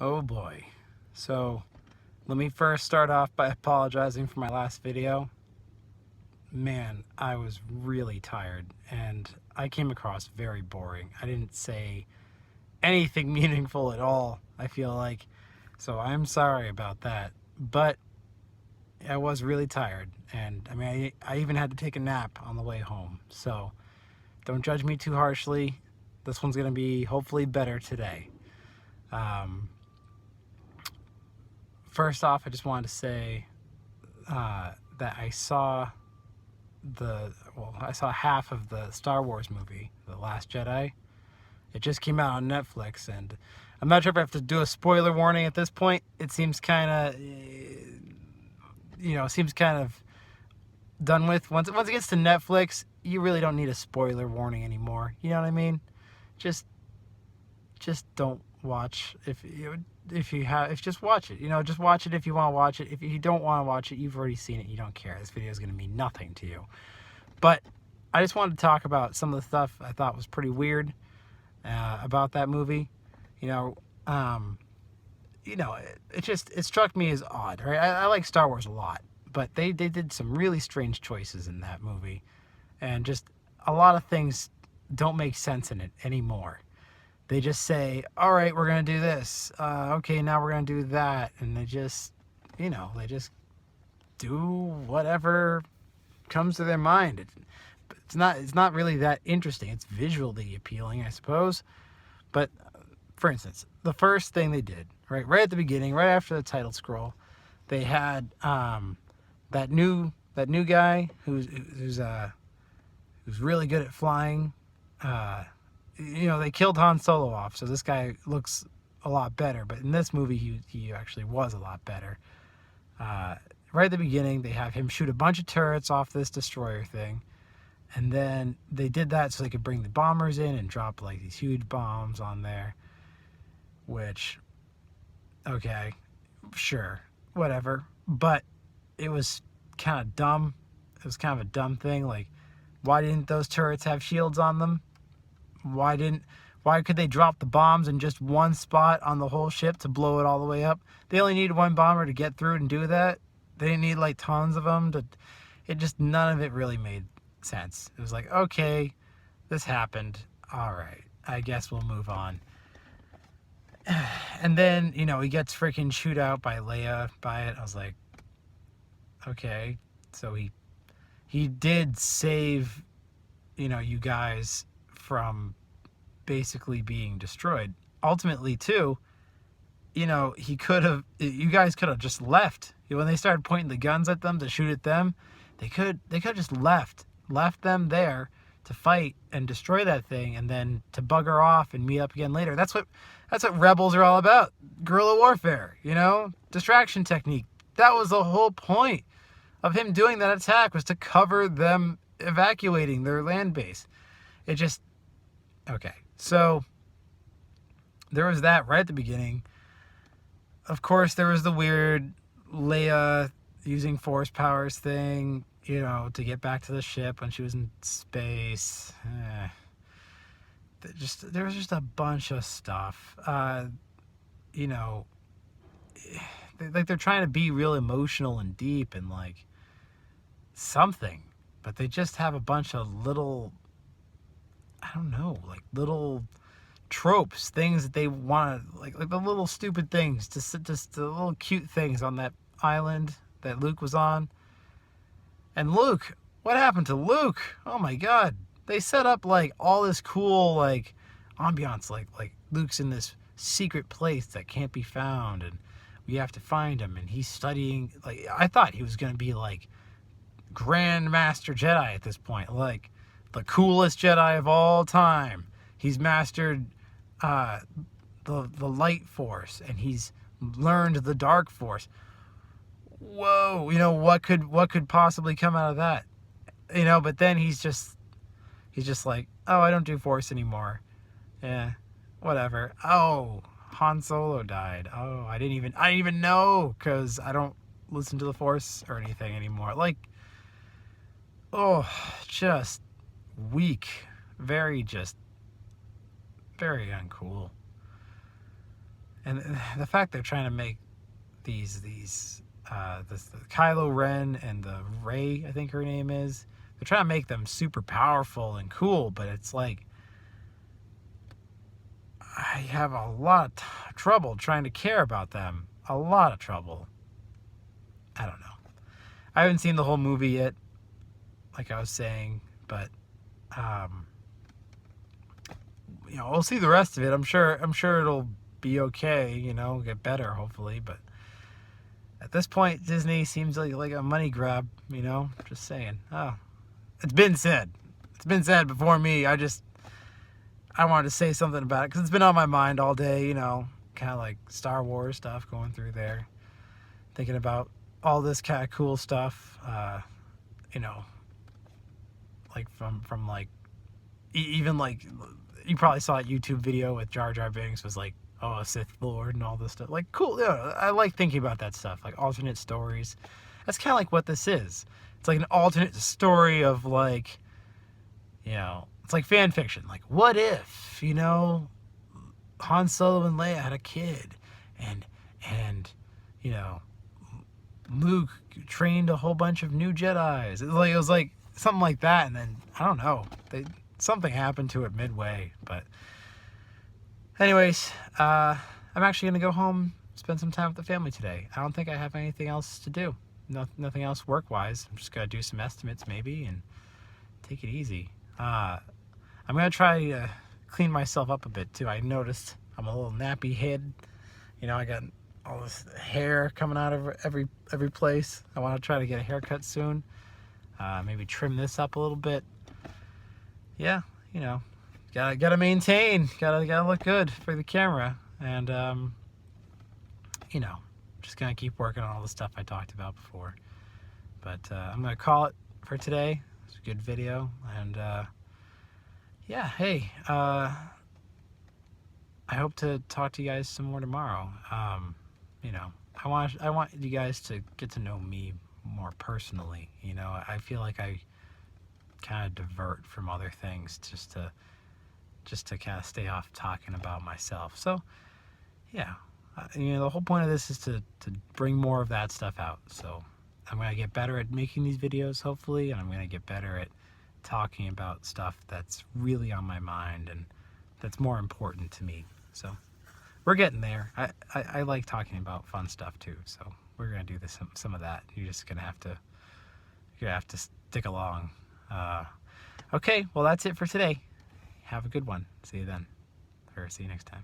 Oh boy. So, let me first start off by apologizing for my last video. Man, I was really tired and I came across very boring. I didn't say anything meaningful at all, I feel like. So, I'm sorry about that. But I was really tired and I even had to take a nap on the way home. So, don't judge me too harshly. This one's going to be hopefully better today. Um, First off, I just wanted to say that I saw half of the Star Wars movie, The Last Jedi. It just came out on Netflix, and I'm not sure if I have to do a spoiler warning at this point. It seems kind of, seems kind of done with. Once it gets to Netflix, you really don't need a spoiler warning anymore. You know what I mean? Just don't watch just watch it. Just watch it if you want to watch it. If you don't want to watch it, you've already seen it. You don't care. This video is going to mean nothing to you. But I just wanted to talk about some of the stuff I thought was pretty weird about that movie. It struck me as odd. Right? I like Star Wars a lot, but they did some really strange choices in that movie, and just a lot of things don't make sense in it anymore. They just say, all right, we're going to do this. Okay, now we're going to do that. And they just do whatever comes to their mind. It's not really that interesting. It's visually appealing, I suppose. But for instance, the first thing they did, right at the beginning, right after the title scroll, they had that new guy who's really good at flying. They killed Han Solo off, so this guy looks a lot better. But in this movie, he actually was a lot better. Right at the beginning, they have him shoot a bunch of turrets off this destroyer thing. And then they did that so they could bring the bombers in and drop like these huge bombs on there. Which, okay, sure, whatever. But it was kind of dumb. It was kind of a dumb thing. Like, why didn't those turrets have shields on them? Why could they drop the bombs in just one spot on the whole ship to blow it all the way up? They only needed one bomber to get through and do that. They didn't need like tons of them none of it really made sense. It was like, okay, this happened. All right, I guess we'll move on. And then, he gets freaking chewed out by Leia by it. I was like, okay, so he did save, you guys from basically being destroyed. Ultimately, too, you guys could have just left. When they started pointing the guns at them to shoot at them, they could have just left them there to fight and destroy that thing, and then to bugger off and meet up again later. That's what rebels are all about. Guerrilla warfare, distraction technique. That was the whole point of him doing that attack, was to cover them evacuating their land base. Okay, so there was that right at the beginning. Of course, there was the weird Leia using force powers thing, to get back to the ship when she was in space. There was just a bunch of stuff. They're trying to be real emotional and deep and like something, but they just have a bunch of little, I don't know, like little tropes, things that they want to, like the little stupid things, just the little cute things on that island that Luke was on. And Luke, what happened to Luke? Oh my God. They set up like all this cool like ambiance, like Luke's in this secret place that can't be found and we have to find him, and he's studying. Like, I thought he was going to be like Grand Master Jedi at this point, like the coolest Jedi of all time. He's mastered the light force, and he's learned the dark force. Whoa, what could possibly come out of that? But then he's just like, oh, I don't do force anymore. Yeah, whatever. Oh, Han Solo died. Oh, I didn't even know, because I don't listen to the force or anything anymore. Like, oh, just weak. Very uncool. And the fact they're trying to make these the Kylo Ren and the Rey, I think her name is, they're trying to make them super powerful and cool, but it's like I have a lot of trouble trying to care about them. A lot of trouble. I don't know. I haven't seen the whole movie yet, like I was saying, but we'll see the rest of it. I'm sure it'll be okay, get better hopefully, but at this point Disney seems like a money grab, just saying. Oh, it's been said before me. I wanted to say something about it because it's been on my mind all day, kind of like Star Wars stuff going through there, thinking about all this kind of cool stuff, like from like even like you probably saw a YouTube video with Jar Jar Binks was like, oh, a Sith Lord and all this stuff. Like, cool. Yeah, I like thinking about that stuff, like alternate stories. That's kind of like what this is. It's like an alternate story of like, it's like fan fiction. Like, what if, Han Solo and Leia had a kid, and Luke trained a whole bunch of new Jedis. It was like something like that, and then I don't know. Something happened to it midway, but anyways, I'm actually gonna go home, spend some time with the family today. I don't think I have anything else to do. Nothing else work-wise. I'm just gonna do some estimates maybe and take it easy. I'm gonna try to clean myself up a bit too. I noticed I'm a little nappy head. I got all this hair coming out of every place. I want to try to get a haircut soon. Maybe trim this up a little bit. Yeah, gotta maintain. Gotta look good for the camera. And just gonna keep working on all the stuff I talked about before. But I'm gonna call it for today. It's a good video, and yeah, hey, I hope to talk to you guys some more tomorrow. I want you guys to get to know me more personally. I feel like I kind of divert from other things just to kind of stay off talking about myself. So yeah, the whole point of this is to bring more of that stuff out. So I'm gonna get better at making these videos, hopefully, and I'm gonna get better at talking about stuff that's really on my mind and that's more important to me. So we're getting there. I like talking about fun stuff too, so we're gonna do some of that. You're gonna have to stick along. Okay, well that's it for today. Have a good one. See you then, or see you next time.